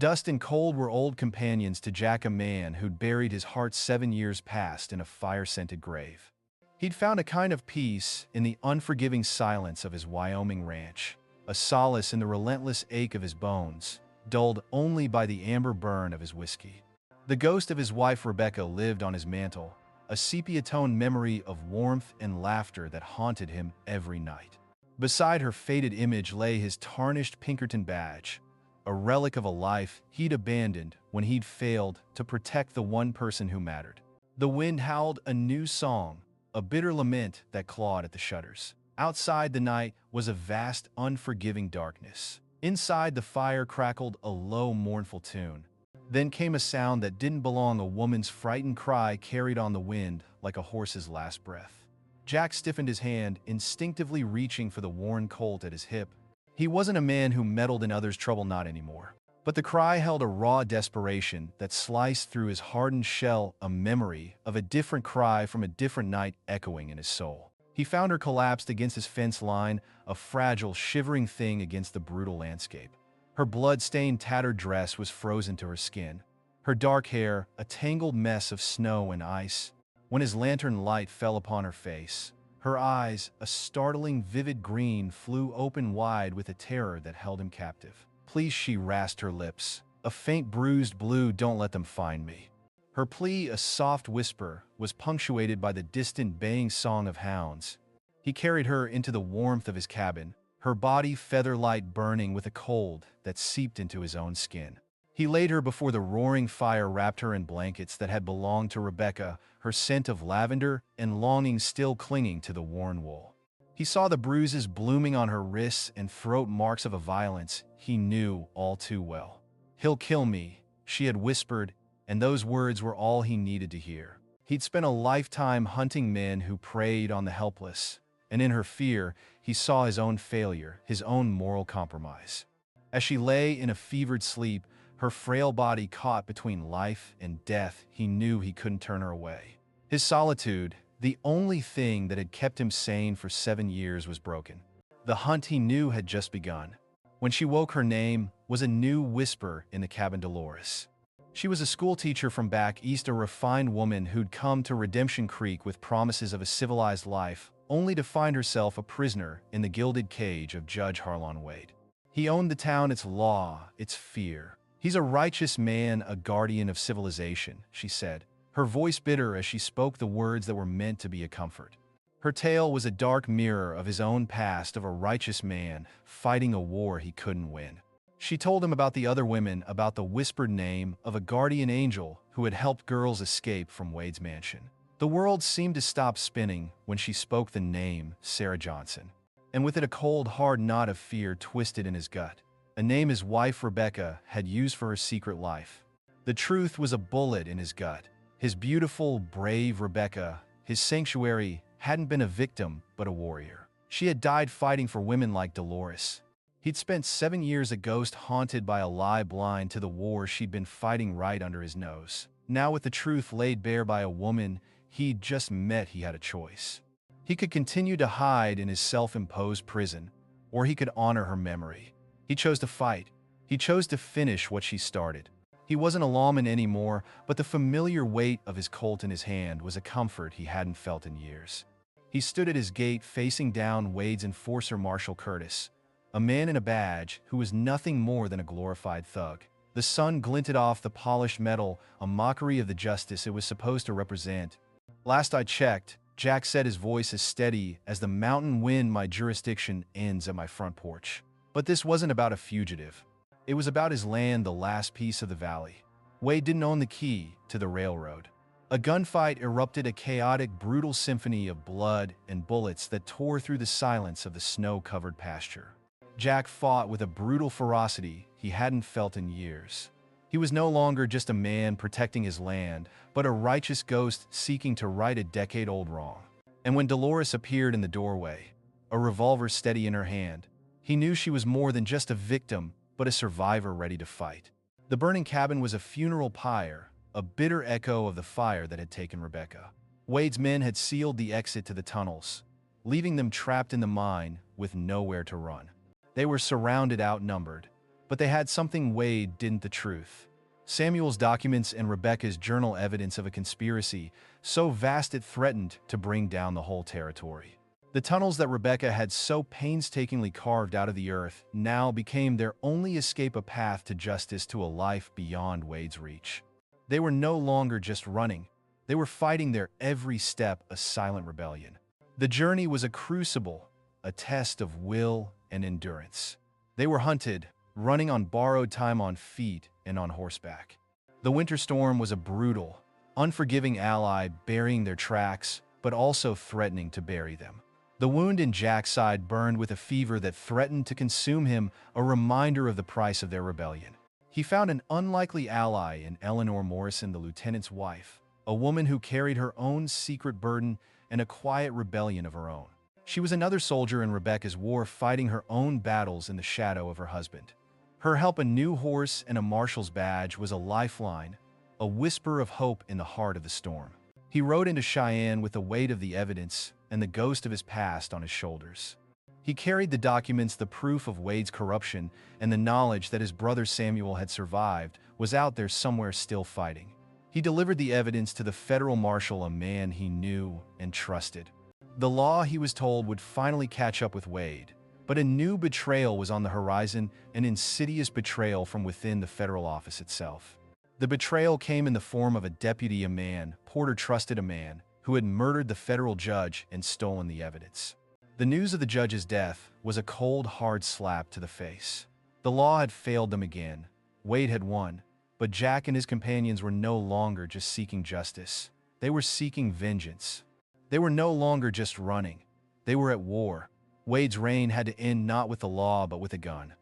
Dust and cold were old companions to Jack, a man who'd buried his heart 7 years past in a fire-scented grave. He'd found a kind of peace in the unforgiving silence of his Wyoming ranch, a solace in the relentless ache of his bones, dulled only by the amber burn of his whiskey. The ghost of his wife Rebecca lived on his mantle, a sepia-toned memory of warmth and laughter that haunted him every night. Beside her faded image lay his tarnished Pinkerton badge, a relic of a life he'd abandoned when he'd failed to protect the one person who mattered. The wind howled a new song, a bitter lament that clawed at the shutters. Outside, the night was a vast, unforgiving darkness. Inside, the fire crackled a low, mournful tune. Then came a sound that didn't belong, a woman's frightened cry carried on the wind like a horse's last breath. Jack stiffened his hand, instinctively reaching for the worn Colt at his hip. He wasn't a man who meddled in others' trouble, not anymore. But the cry held a raw desperation that sliced through his hardened shell, a memory of a different cry from a different night echoing in his soul. He found her collapsed against his fence line, a fragile, shivering thing against the brutal landscape. Her blood-stained, tattered dress was frozen to her skin, her dark hair a tangled mess of snow and ice. When his lantern light fell upon her face, her eyes, a startling, vivid green, flew open wide with a terror that held him captive. "Please," she rasped her lips, a faint bruised blue, "don't let them find me." Her plea, a soft whisper, was punctuated by the distant baying song of hounds. He carried her into the warmth of his cabin, her body feather-light burning with a cold that seeped into his own skin. He laid her before the roaring fire, wrapped her in blankets that had belonged to Rebecca, her scent of lavender and longing still clinging to the worn wool. He saw the bruises blooming on her wrists and throat, marks of a violence he knew all too well. "He'll kill me," she had whispered, and those words were all he needed to hear. He'd spent a lifetime hunting men who preyed on the helpless, and in her fear, he saw his own failure, his own moral compromise. As she lay in a fevered sleep, her frail body caught between life and death, he knew he couldn't turn her away. His solitude, the only thing that had kept him sane for 7 years, was broken. The hunt he knew had just begun. When she woke, her name was a new whisper in the cabin: Dolores. She was a schoolteacher from back east, a refined woman who'd come to Redemption Creek with promises of a civilized life, only to find herself a prisoner in the gilded cage of Judge Harlon Wade. He owned the town, its law, its fear. "He's a righteous man, a guardian of civilization," she said, her voice bitter as she spoke the words that were meant to be a comfort. Her tale was a dark mirror of his own past, of a righteous man fighting a war he couldn't win. She told him about the other women, about the whispered name of a guardian angel who had helped girls escape from Wade's mansion. The world seemed to stop spinning when she spoke the name Sarah Johnson, and with it a cold, hard knot of fear twisted in his gut. A name his wife Rebecca had used for her secret life. The truth was a bullet in his gut. His beautiful, brave Rebecca, his sanctuary, hadn't been a victim but a warrior. She had died fighting for women like Dolores. He'd spent 7 years a ghost, haunted by a lie, blind to the war she'd been fighting right under his nose. Now, with the truth laid bare by a woman he'd just met, he had a choice. He could continue to hide in his self-imposed prison, or he could honor her memory. He chose to fight. He chose to finish what she started. He wasn't a lawman anymore, but the familiar weight of his Colt in his hand was a comfort he hadn't felt in years. He stood at his gate, facing down Wade's enforcer, Marshal Curtis, a man in a badge who was nothing more than a glorified thug. The sun glinted off the polished metal, a mockery of the justice it was supposed to represent. "Last I checked," Jack said, his voice as steady as the mountain wind, "my jurisdiction ends at my front porch." But this wasn't about a fugitive. It was about his land, the last piece of the valley. Wade didn't own the key to the railroad. A gunfight erupted, a chaotic, brutal symphony of blood and bullets that tore through the silence of the snow-covered pasture. Jack fought with a brutal ferocity he hadn't felt in years. He was no longer just a man protecting his land, but a righteous ghost seeking to right a decade-old wrong. And when Dolores appeared in the doorway, a revolver steady in her hand, he knew she was more than just a victim, but a survivor ready to fight. The burning cabin was a funeral pyre, a bitter echo of the fire that had taken Rebecca. Wade's men had sealed the exit to the tunnels, leaving them trapped in the mine with nowhere to run. They were surrounded, outnumbered, But they had something Wade didn't: the truth. Samuel's documents and Rebecca's journal evidence of a conspiracy so vast it threatened to bring down the whole territory. The tunnels that Rebecca had so painstakingly carved out of the earth now became their only escape, a path to justice, to a life beyond Wade's reach. They were no longer just running. They were fighting their every step, a silent rebellion. The journey was a crucible, a test of will and endurance. They were hunted, running on borrowed time, on feet and on horseback. The winter storm was a brutal, unforgiving ally, burying their tracks, but also threatening to bury them. The wound in Jack's side burned with a fever that threatened to consume him, a reminder of the price of their rebellion. He found an unlikely ally in Eleanor Morrison, the lieutenant's wife, a woman who carried her own secret burden and a quiet rebellion of her own. She was another soldier in Rebecca's war, fighting her own battles in the shadow of her husband. Her help, a new horse and a marshal's badge, was a lifeline, a whisper of hope in the heart of the storm. He rode into Cheyenne with the weight of the evidence and the ghost of his past on his shoulders. He carried the documents, the proof of Wade's corruption, and the knowledge that his brother Samuel had survived, was out there somewhere still fighting. He delivered the evidence to the federal marshal, a man he knew and trusted. The law, he was told, would finally catch up with Wade. But a new betrayal was on the horizon, an insidious betrayal from within the federal office itself. The betrayal came in the form of a deputy, a man Porter trusted, a man who had murdered the federal judge and stolen the evidence. The news of the judge's death was a cold, hard slap to the face. The law had failed them again. Wade had won, but Jack and his companions were no longer just seeking justice. They were seeking vengeance. They were no longer just running. They were at war. Wade's reign had to end, not with the law, but with a gun.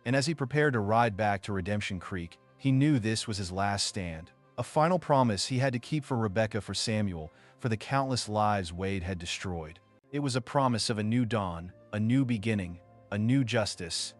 And as he prepared to ride back to Redemption Creek, he knew this was his last stand, a final promise he had to keep for Rebecca, for Samuel, for the countless lives Wade had destroyed. It was a promise of a new dawn, a new beginning, a new justice,